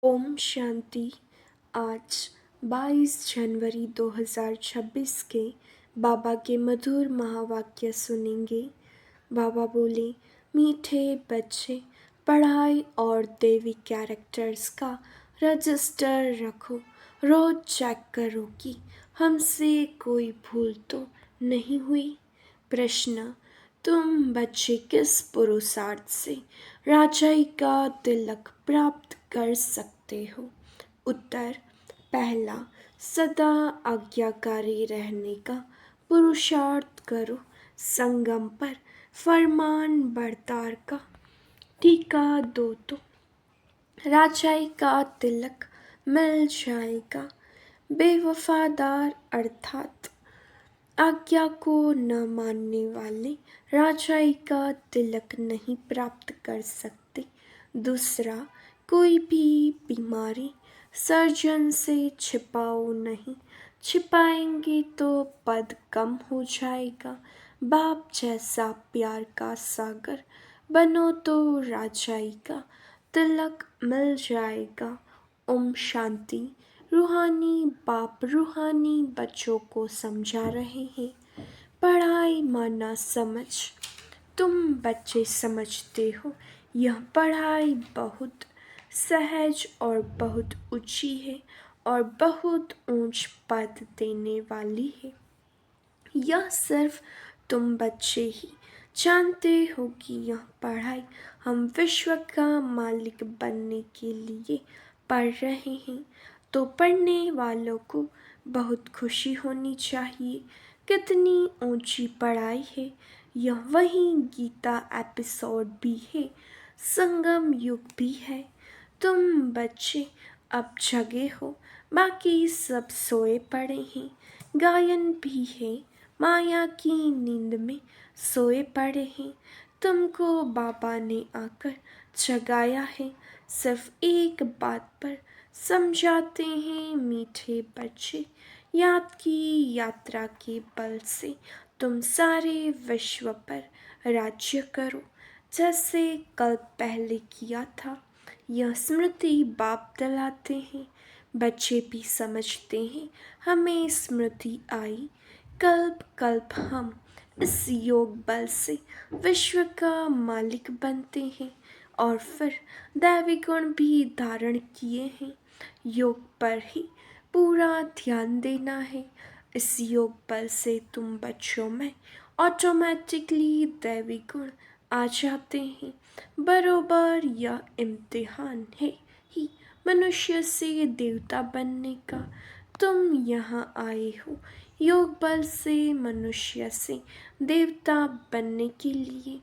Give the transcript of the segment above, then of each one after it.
ओम शांति। आज 22 जनवरी 2026 के बाबा के मधुर महावाक्य सुनेंगे। बाबा बोले, मीठे बच्चे, पढ़ाई और देवी कैरेक्टर्स का रजिस्टर रखो। रोज चेक करो कि हमसे कोई भूल तो नहीं हुई। प्रश्न, तुम बच्चे किस पुरुषार्थ से राजाई का तिलक प्राप्त कर सकते हो? उत्तर, पहला, सदा आज्ञाकारी रहने का पुरुषार्थ करो। संगम पर फरमान बरतार का टीका दो तो राजाई का तिलक मिल जाएगा। बेवफादार अर्थात आज्ञा को न मानने वाले राजाई का तिलक नहीं प्राप्त कर सकते। दूसरा, कोई भी बीमारी सर्जन से छिपाओ नहीं, छिपाएंगे तो पद कम हो जाएगा। बाप जैसा प्यार का सागर बनो तो राजाई का तिलक मिल जाएगा। ओम शांति। रूहानी बाप रूहानी बच्चों को समझा रहे हैं। पढ़ाई माना समझ। तुम बच्चे समझते हो यह पढ़ाई बहुत सहज और बहुत ऊंची है और बहुत ऊंच पद देने वाली है। यह सिर्फ तुम बच्चे ही जानते हो कि यह पढ़ाई हम विश्व का मालिक बनने के लिए पढ़ रहे हैं। तो पढ़ने वालों को बहुत खुशी होनी चाहिए। कितनी ऊंची पढ़ाई है। यह वही गीता एपिसोड भी है, संगम युग भी है। तुम बच्चे अब जगे हो, बाकी सब सोए पड़े हैं। गायन भी है, माया की नींद में सोए पड़े हैं। तुमको बाबा ने आकर जगाया है। सिर्फ एक बात पर समझाते हैं मीठे बच्चे। याद की यात्रा के बल से तुम सारे विश्व पर राज्य करो, जैसे कल पहले किया था। यह स्मृति बाप दिलाते हैं। बच्चे भी समझते हैं हमें स्मृति आई। कल्प कल्प हम इस योग बल से विश्व का मालिक बनते हैं और फिर दैवी गुण भी धारण किए हैं। योग पर ही पूरा ध्यान देना है। इस योग बल से तुम बच्चों में ऑटोमेटिकली दैवी गुण आ जाते हैं। बरोबर यह इम्तिहान है ही मनुष्य से देवता बनने का। तुम यहाँ आए हो योग बल से मनुष्य से देवता बनने के लिए,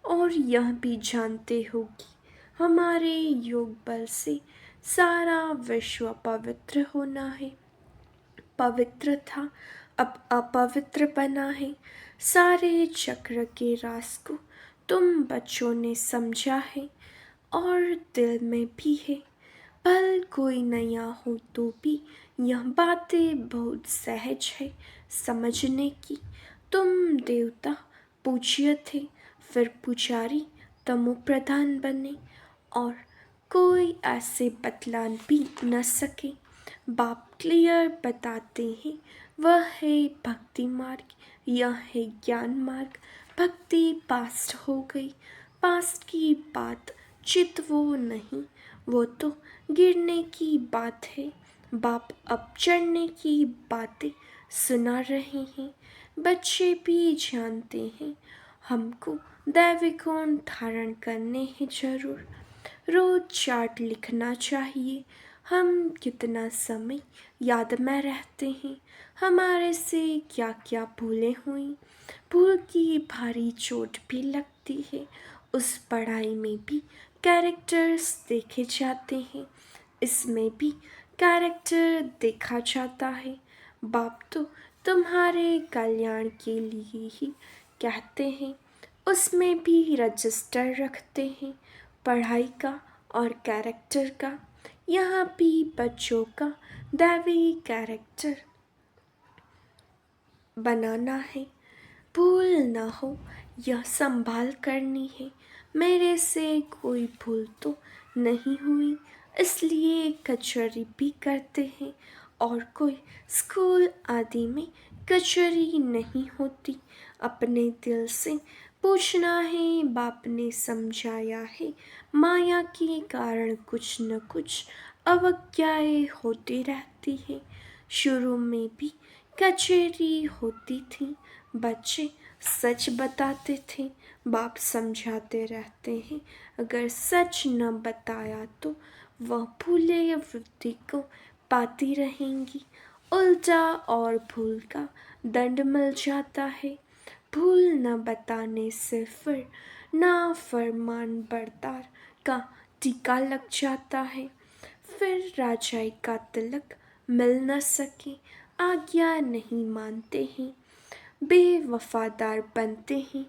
और यह भी जानते हो कि हमारे योग बल से सारा विश्व पवित्र होना है। पवित्र था, अब अपवित्र बना है। सारे चक्र के राज को तुम बच्चों ने समझा है और दिल में भी है। पल कोई नया हो तो भी यह बातें बहुत सहज है समझने की। तुम देवता पूज्य थे, फिर पुजारी तमो प्रधान बने और कोई ऐसे बतला भी न सके। बाप क्लियर बताते हैं, वह है भक्ति मार्ग, यह है ज्ञान मार्ग। भक्ति पास्ट हो गई, पास्ट की बात चित वो नहीं, वो तो गिरने की बात है। बाप अब चढ़ने की बातें सुना रहे हैं। बच्चे भी जानते हैं हमको दैवी गुण धारण करने हैं जरूर। रोज चार्ट लिखना चाहिए, हम कितना समय याद में रहते हैं, हमारे से क्या क्या भूलें हुई। भूल की भारी चोट भी लगती है। उस पढ़ाई में भी कैरेक्टर्स देखे जाते हैं, इसमें भी कैरेक्टर देखा जाता है। बाप तो तुम्हारे कल्याण के लिए ही कहते हैं, उसमें भी रजिस्टर रखते हैं पढ़ाई का और कैरेक्टर का। यहाँ भी बच्चों का दैवी कैरेक्टर बनाना है। भूल न हो यह संभाल करनी है। मेरे से कोई भूल तो नहीं हुई, इसलिए कचहरी भी करते हैं। और कोई स्कूल आदि में कचहरी नहीं होती। अपने दिल से पूछना है, बाप ने समझाया है, माया के कारण कुछ न कुछ अवज्ञाएं होती रहती है। शुरू में भी कचहरी होती थी। बच्चे सच बताते थे, बाप समझाते रहते हैं। अगर सच न बताया तो वह भूले या वृद्धि को पाती रहेंगी। उल्टा और भूल का दंड मिल जाता है। भूल न बताने से फिर ना फरमान बरदार का टीका लग जाता है। फिर राजाई का तिलक मिल न सके, आज्ञा नहीं मानते हैं, बेवफादार बनते हैं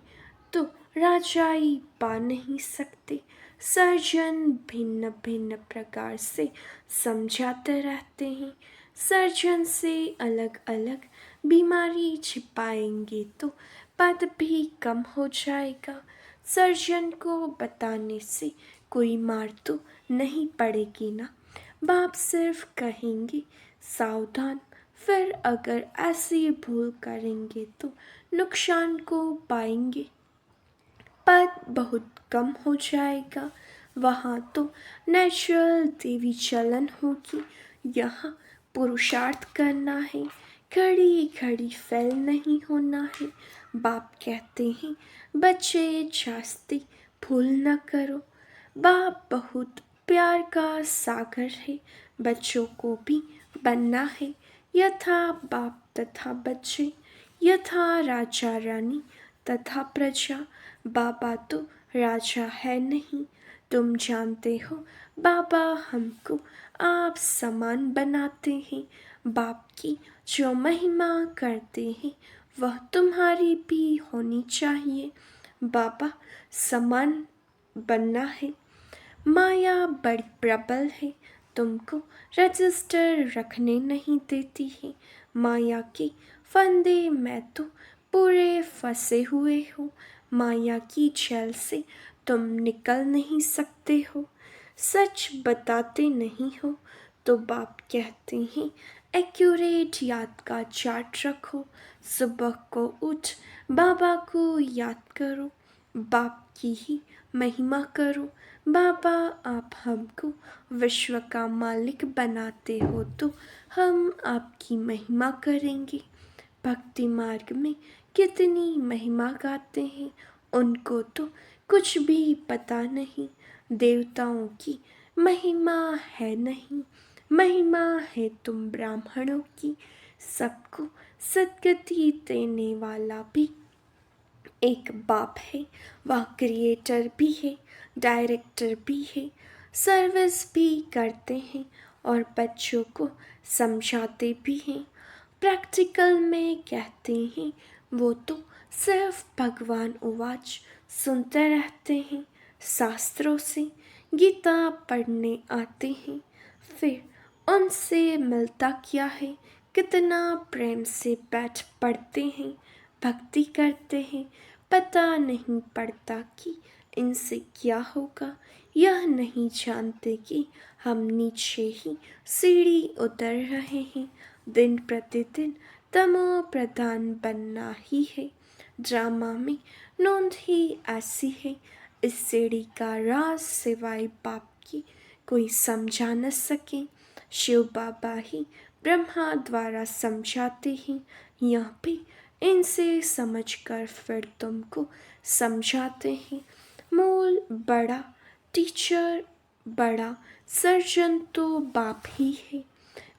तो राजाई पा नहीं सकते। सर्जन भिन्न भिन्न प्रकार से समझाते रहते हैं। सर्जन से अलग अलग बीमारी छिपाएंगे तो पद भी कम हो जाएगा। सर्जन को बताने से कोई मार तो नहीं पड़ेगी ना। बाप सिर्फ कहेंगे सावधान। फिर अगर ऐसी भूल करेंगे तो नुकसान को पाएंगे। पद बहुत कम हो जाएगा। वहाँ तो नेचुरल देवी चलन होगी। यहाँ पुरुषार्थ करना है, खड़ी खड़ी फेल नहीं होना है। बाप कहते हैं बच्चे जास्ती भूल न करो। बाप बहुत प्यार का सागर है। बच्चों को भी बनना है यथा बाप तथा बच्चे, यथा राजा रानी तथा प्रजा। बाबा तो राजा है नहीं, तुम जानते हो। बाबा हमको आप समान बनाते हैं। बाप की जो महिमा करते हैं वह तुम्हारी भी होनी चाहिए। बाबा समान बनना है। माया बड़ी प्रबल है, तुमको रजिस्टर रखने नहीं देती है। माया के फंदे में तो पूरे फंसे हुए हो। माया की जेल से तुम निकल नहीं सकते हो। सच बताते नहीं हो तो बाप कहते हैं एक्यूरेट याद का चार्ट रखो। सुबह को उठ बाबा को याद करो, बाप की ही महिमा करो। बाबा आप हमको विश्व का मालिक बनाते हो तो हम आपकी महिमा करेंगे। भक्ति मार्ग में कितनी महिमा गाते हैं, उनको तो कुछ भी पता नहीं। देवताओं की महिमा है नहीं, महिमा है तुम ब्राह्मणों की। सबको सद्गति देने वाला भी एक बाप है। वह क्रिएटर भी है, डायरेक्टर भी है, सर्विस भी करते हैं और बच्चों को समझाते भी हैं। प्रैक्टिकल में कहते हैं वो तो सिर्फ भगवान उवाच सुनते रहते हैं। शास्त्रों से गीता पढ़ने आते हैं, फिर उनसे मिलता क्या है। कितना प्रेम से बैठ पढ़ते हैं, भक्ति करते हैं। पता नहीं पड़ता कि इनसे क्या होगा। यह नहीं जानते कि हम नीचे ही सीढ़ी उतर रहे हैं। दिन प्रतिदिन तमो प्रधान बनना ही है। ड्रामा में नोंद ही ऐसी है। इस सीढ़ी का राज सिवाय बाप की कोई समझा न सके। शिव बाबा ही ब्रह्मा द्वारा समझाते हैं। यह भी इनसे समझकर फिर तुमको समझाते हैं। मूल बड़ा, टीचर बड़ा, सर्जन तो बाप ही है।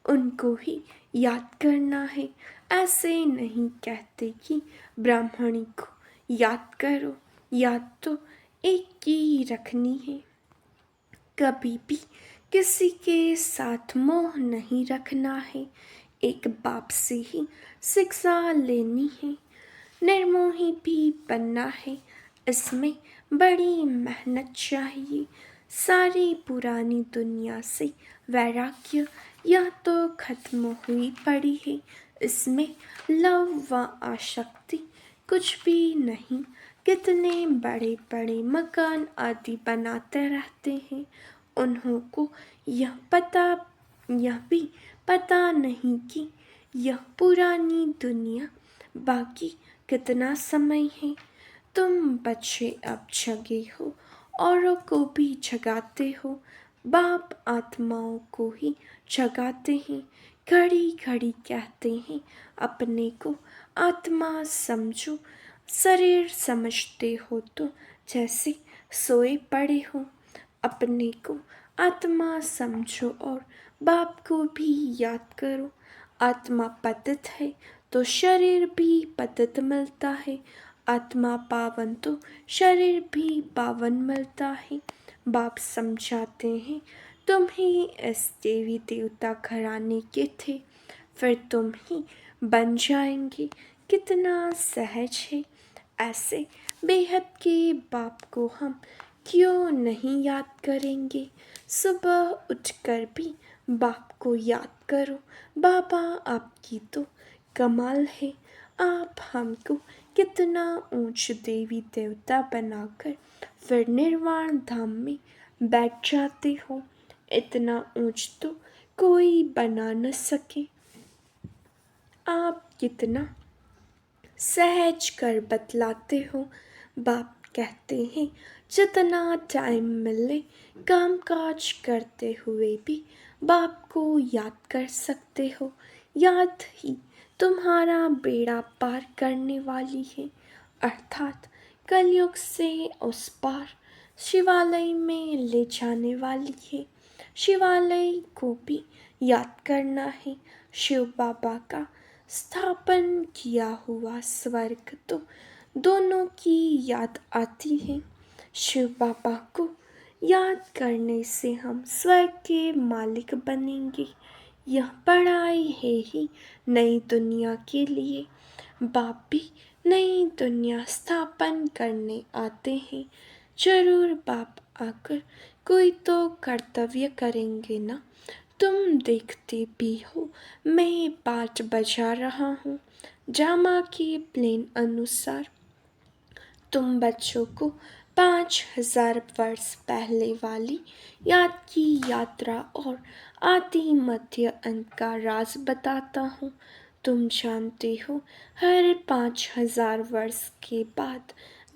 उनको ही याद करना है। ऐसे नहीं कहते कि ब्राह्मणी को याद करो, याद तो एक की रखनी है। कभी भी किसी के साथ मोह नहीं रखना है। एक बाप से ही शिक्षा लेनी है। निर्मोही भी बनना है, इसमें बड़ी मेहनत चाहिए। सारी पुरानी दुनिया से वैराग्य यह तो खत्म हुई पड़ी है। इसमें लव व आसक्ति कुछ भी नहीं। कितने बड़े बड़े मकान आदि बनाते रहते हैं, उन्हों को यह भी पता नहीं कि यह पुरानी दुनिया बाकी कितना समय है। तुम बच्चे अब जगे हो, औरों को भी जगाते हो। बाप आत्माओं को ही जगाते हैं, घड़ी घड़ी कहते हैं अपने को आत्मा समझो। शरीर समझते हो तो जैसे सोए पड़े हो। अपने को आत्मा समझो और बाप को भी याद करो। आत्मा पतित है तो शरीर भी पतित मिलता है। आत्मा पावन तो शरीर भी पावन मिलता है। बाप समझाते हैं तुम ही इस देवी देवता घराने के थे, फिर तुम ही बन जाएंगे। कितना सहज है। ऐसे बेहद के बाप को हम क्यों नहीं याद करेंगे। सुबह उठकर भी बाप को याद करो। बाबा आपकी तो कमाल है। आप हमको कितना ऊंच देवी देवता बनाकर फिर निर्वाण धाम में बैठ जाते हो। इतना ऊंच तो कोई बना न सके। आप कितना सहज कर बतलाते हो। बाप कहते हैं जितना टाइम मिले काम काज करते हुए भी बाप को याद कर सकते हो। याद ही तुम्हारा बेड़ा पार करने वाली है, अर्थात कलयुग से उस पार शिवालय में ले जाने वाली है। शिवालय को भी याद करना है। शिव बाबा का स्थापन किया हुआ स्वर्ग तो दोनों की याद आती है। शिव बाबा को याद करने से हम स्वर्ग के मालिक बनेंगे। यह पढ़ाई है ही नई दुनिया के लिए। बाप भी नई दुनिया स्थापन करने आते हैं। जरूर बाप आकर कोई तो कर्तव्य करेंगे ना। तुम देखते भी हो मैं पाठ बजा रहा हूँ। ड्रामा के प्लान अनुसार तुम बच्चों को 5000 वर्ष पहले वाली याद की यात्रा और आदि मध्य अंत का राज बताता हूँ। तुम जानते हो हर 5000 वर्ष के बाद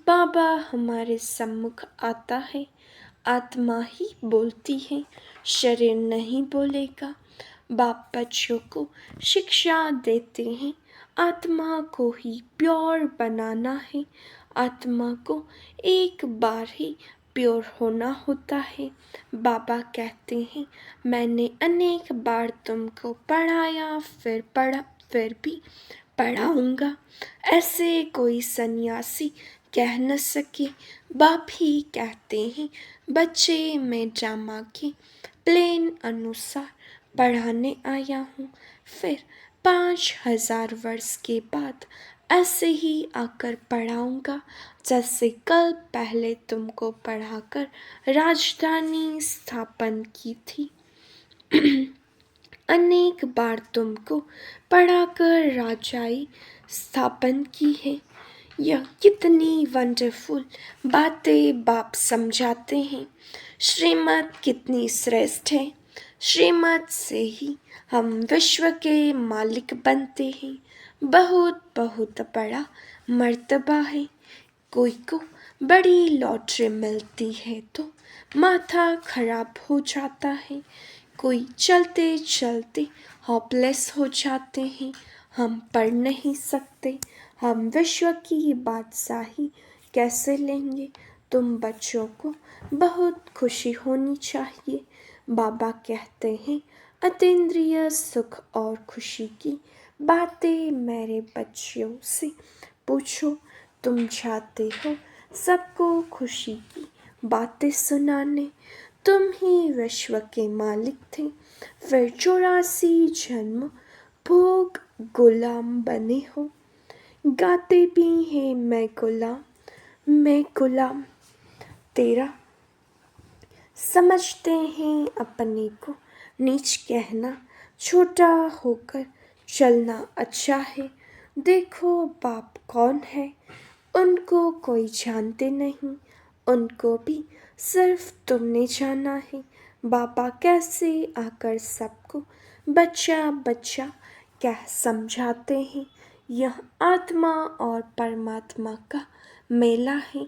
बाबा हमारे सम्मुख आता है। आत्मा ही बोलती है, शरीर नहीं बोलेगा। बाप बच्चों को शिक्षा देते हैं आत्मा को ही प्योर बनाना है। आत्मा को एक बार ही प्योर होना होता है। बाबा कहते हैं मैंने अनेक बार तुमको पढ़ाया, फिर भी पढ़ाऊंगा। ऐसे कोई सन्यासी कह न सके। बाप ही कहते हैं बच्चे मैं ड्रामा के प्लान अनुसार पढ़ाने आया हूँ। फिर 5000 वर्ष के बाद ऐसे ही आकर पढ़ाऊंगा जैसे कल पहले तुमको पढ़ाकर राजधानी स्थापन की थी। अनेक बार तुमको पढ़ाकर राजाई स्थापन की है। यह कितनी वंडरफुल बातें बाप समझाते हैं। श्रीमत कितनी श्रेष्ठ है। श्रीमत से ही हम विश्व के मालिक बनते हैं। बहुत बहुत बड़ा मर्तबा है। कोई को बड़ी लॉटरी मिलती है तो माथा खराब हो जाता है। कोई चलते चलते होपलेस हो जाते हैं। हम पढ़ नहीं सकते। हम विश्व की बादशाही कैसे लेंगे। तुम बच्चों को बहुत खुशी होनी चाहिए। बाबा कहते हैं अतीन्द्रिय सुख और खुशी की बातें मेरे बच्चों से पूछो। तुम चाहते हो सबको खुशी की बातें सुनाने। तुम ही विश्व के मालिक थे, फिर 84 जन्म भोग गुलाम बने हो। गाते भी हैं मैं गुलाम तेरा। समझते हैं अपने को नीच कहना, छोटा होकर चलना अच्छा है। देखो बाप कौन है, उनको कोई जानते नहीं। उनको भी सिर्फ तुमने जाना है। बाबा कैसे आकर सबको बच्चा बच्चा कह समझाते हैं। यह आत्मा और परमात्मा का मेला है।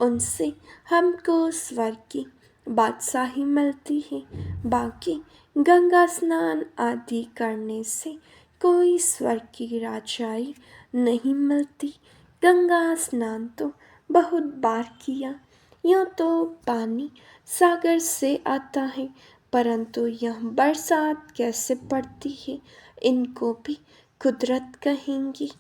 उनसे हमको स्वर्ग की बादशाही मिलती है। बाकी गंगा स्नान आदि करने से कोई स्वर्ग की राजाई नहीं मिलती। गंगा स्नान तो बहुत बार किया। यूँ तो पानी सागर से आता है, परंतु यह बरसात कैसे पड़ती है इनको भी कुदरत कहेंगी।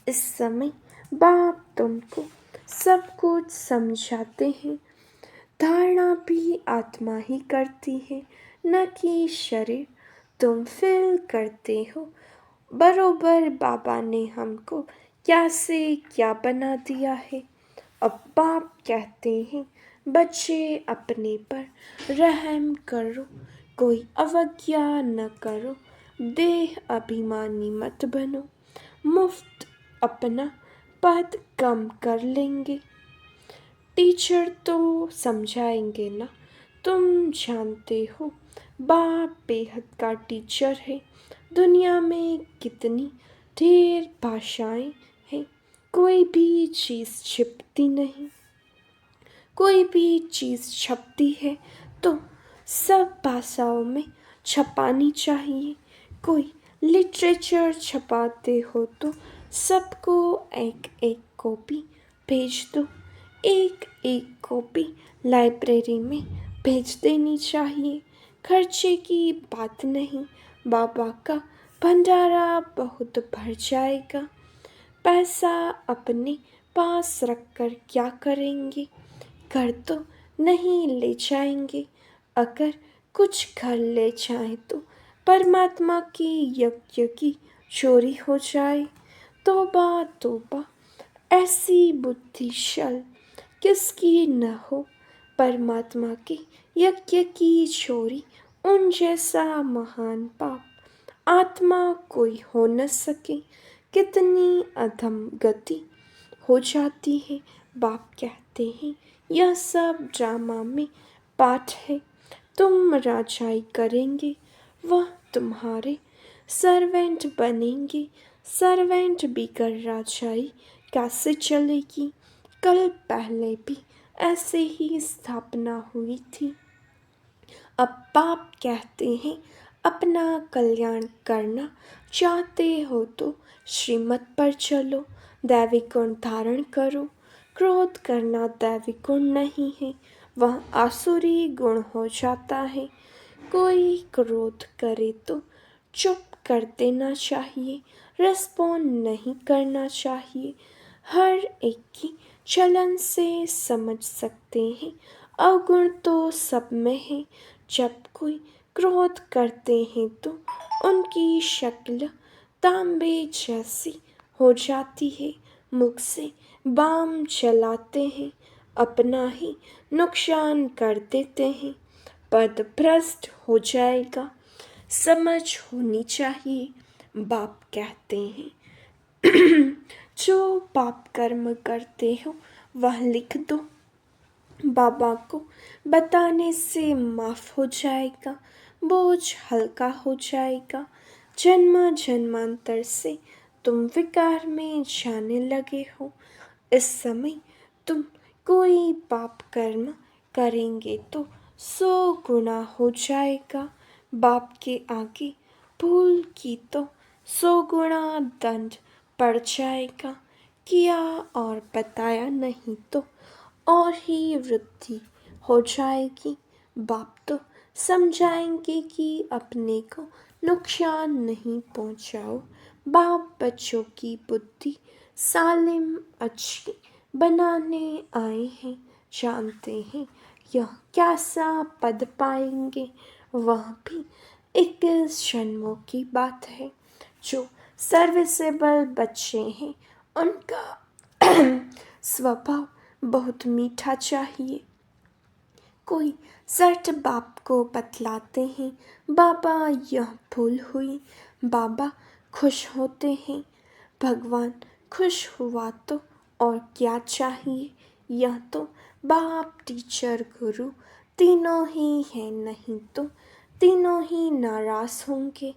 इस समय बाप तुमको सब कुछ समझाते हैं। धारणा भी आत्मा ही करती है, न कि शरीर। तुम फील करते हो बरोबर बाबा ने हमको क्या से क्या बना दिया है। अब बाप कहते हैं बच्चे अपने पर रहम करो, कोई अवज्ञा न करो, देह अभिमानी मत बनो। मुफ्त अपना पद कम कर लेंगे, टीचर तो समझाएंगे ना। तुम जानते हो बाप बेहद का टीचर है। दुनिया में कितनी ढेर भाषाएं हैं, कोई भी चीज़ छिपती नहीं। कोई भी चीज़ छपती है तो सब भाषाओं में छपानी चाहिए। कोई लिटरेचर छपाते हो तो सबको एक एक कॉपी भेज दो। एक एक कॉपी लाइब्रेरी में भेज देनी चाहिए। खर्चे की बात नहीं, बाबा का भंडारा बहुत भर जाएगा। पैसा अपने पास रखकर क्या करेंगे? घर तो नहीं ले जाएंगे। अगर कुछ घर ले जाएं तो परमात्मा की यज्ञ की चोरी हो जाए। तौबा तौबा, ऐसी बुद्धि शल किसकी न हो। परमात्मा के यज्ञ की चोरी उन जैसा महान पाप आत्मा कोई हो न सके। कितनी अधम गति हो जाती है। बाप कहते हैं यह सब ड्रामा में पाठ है। तुम राजाई करेंगे, वह तुम्हारे सर्वेंट बनेंगे। सर्वेंट बिगर राजाई कैसे चलेगी? कल पहले भी ऐसे ही स्थापना हुई थी। अब बाप कहते हैं अपना कल्याण करना चाहते हो तो श्रीमत पर चलो, दैवी गुण धारण करो। क्रोध करना दैवी गुण नहीं है, वह आसुरी गुण हो जाता है। कोई क्रोध करे तो चुप कर देना चाहिए, रिस्पॉन्ड नहीं करना चाहिए। हर एक की चलन से समझ सकते हैं अवगुण तो सब में है। जब कोई क्रोध करते हैं तो उनकी शक्ल तांबे जैसी हो जाती है। मुख से बाम चलाते हैं, अपना ही नुकसान कर देते हैं। पद भ्रष्ट हो जाएगा, समझ होनी चाहिए। बाप कहते हैं जो पाप कर्म करते हो वह लिख दो। बाबा को बताने से माफ़ हो जाएगा, बोझ हल्का हो जाएगा। जन्म जन्मांतर से तुम विकार में जाने लगे हो। इस समय तुम कोई पाप कर्म करेंगे तो 100 गुना हो जाएगा। बाप के आगे भूल की तो 100 गुना दंड पड़ जाएगा। किया और बताया नहीं तो और ही वृद्धि हो जाएगी। बाप तो समझाएंगे कि अपने को नुकसान नहीं पहुंचाओ। बाप बच्चों की बुद्धि सालिम अच्छी बनाने आए हैं। जानते हैं यह कैसा पद पाएंगे, वह भी 21 जन्मों की बात है। जो सर्विसेबल बच्चे हैं उनका स्वभाव बहुत मीठा चाहिए। कोई सठ बाप को बतलाते हैं बाबा यह भूल हुई, बाबा खुश होते हैं। भगवान खुश हुआ तो और क्या चाहिए। यह तो बाप टीचर गुरु तीनों ही हैं नहीं तो तीनों ही नाराज होंगे।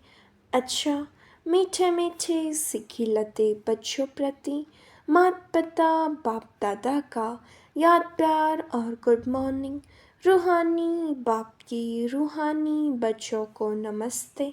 अच्छा, मीठे मीठे से खिलते बच्चों प्रति माता पिता बाप दादा का याद प्यार और गुड मॉर्निंग। रूहानी बाप की रूहानी बच्चों को नमस्ते।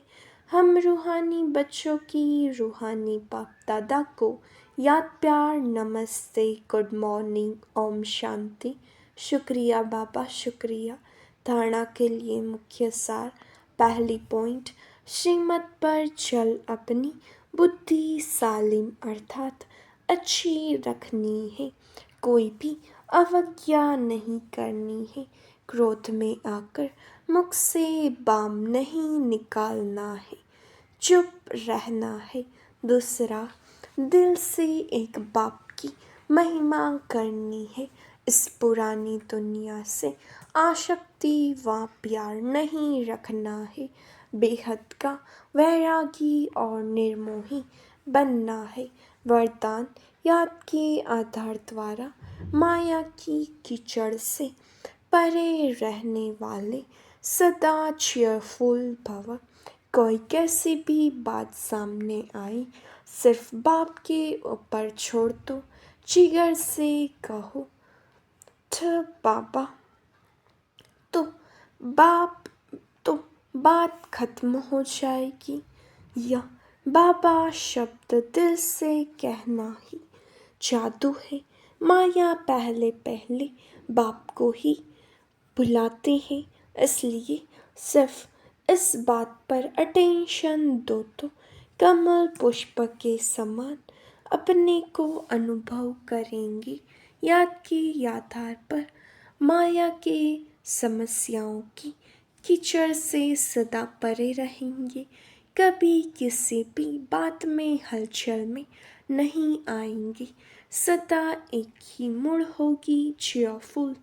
हम रूहानी बच्चों की रूहानी बाप दादा को याद प्यार नमस्ते गुड मॉर्निंग ओम शांति। शुक्रिया बाबा, शुक्रिया। धारणा के लिए मुख्य सार। पहली पॉइंट, श्रीमत पर चल अपनी बुद्धि सालिम अर्थात अच्छी रखनी है। कोई भी अवज्ञा नहीं करनी है। क्रोध में आकर मुख से बाम नहीं निकालना है, चुप रहना है। दूसरा, दिल से एक बाप की महिमा करनी है। इस पुरानी दुनिया से आसक्ति व प्यार नहीं रखना है। बेहद का वैरागी और निर्मोही बनना है। वरदान, याद के आधार द्वारा माया की कीचड़ से परे रहने वाले सदा चेयरफुल भव। कोई कैसी भी बात सामने आई, सिर्फ बाप के ऊपर छोड़ दो। जिगर से कहो ठ बाबा, तो बाप तो बात खत्म हो जाएगी। यह बाबा शब्द दिल से कहना ही जादू है। माया पहले पहले बाप को ही बुलाते हैं, इसलिए सिर्फ इस बात पर अटेंशन दो तो कमल पुष्प के समान अपने को अनुभव करेंगे। याद के आधार पर माया के समस्याओं की कीचड़ से सदा परे रहेंगे। कभी किसी भी बात में हलचल में नहीं आएंगे। सदा एक ही मुड़ होगी चेयरफुल।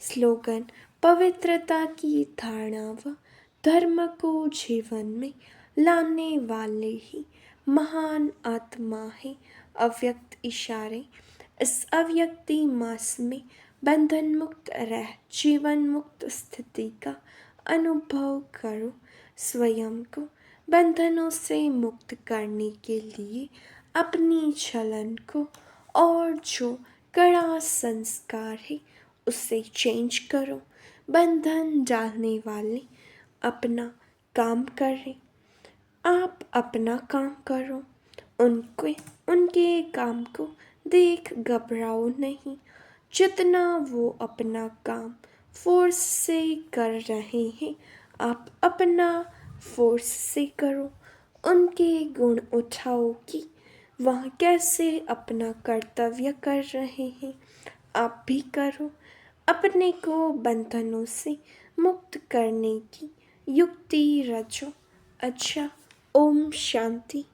स्लोगन, पवित्रता की धारणा व धर्म को जीवन में लाने वाले ही महान आत्मा है। अव्यक्त इशारे, इस अव्यक्ति मास में बंधन मुक्त रह जीवन मुक्त स्थिति का अनुभव करो। स्वयं को बंधनों से मुक्त करने के लिए अपनी चलन को और जो कड़ा संस्कार है उसे चेंज करो। बंधन डालने वाले अपना काम करें, आप अपना काम करो। उनके काम को देख घबराओ नहीं। जितना वो अपना काम फोर्स से कर रहे हैं, आप अपना फोर्स से करो। उनके गुण उठाओ कि वह कैसे अपना कर्तव्य कर रहे हैं, आप भी करो। अपने को बंधनों से मुक्त करने की युक्ति रचो। अच्छा, ओम शांति।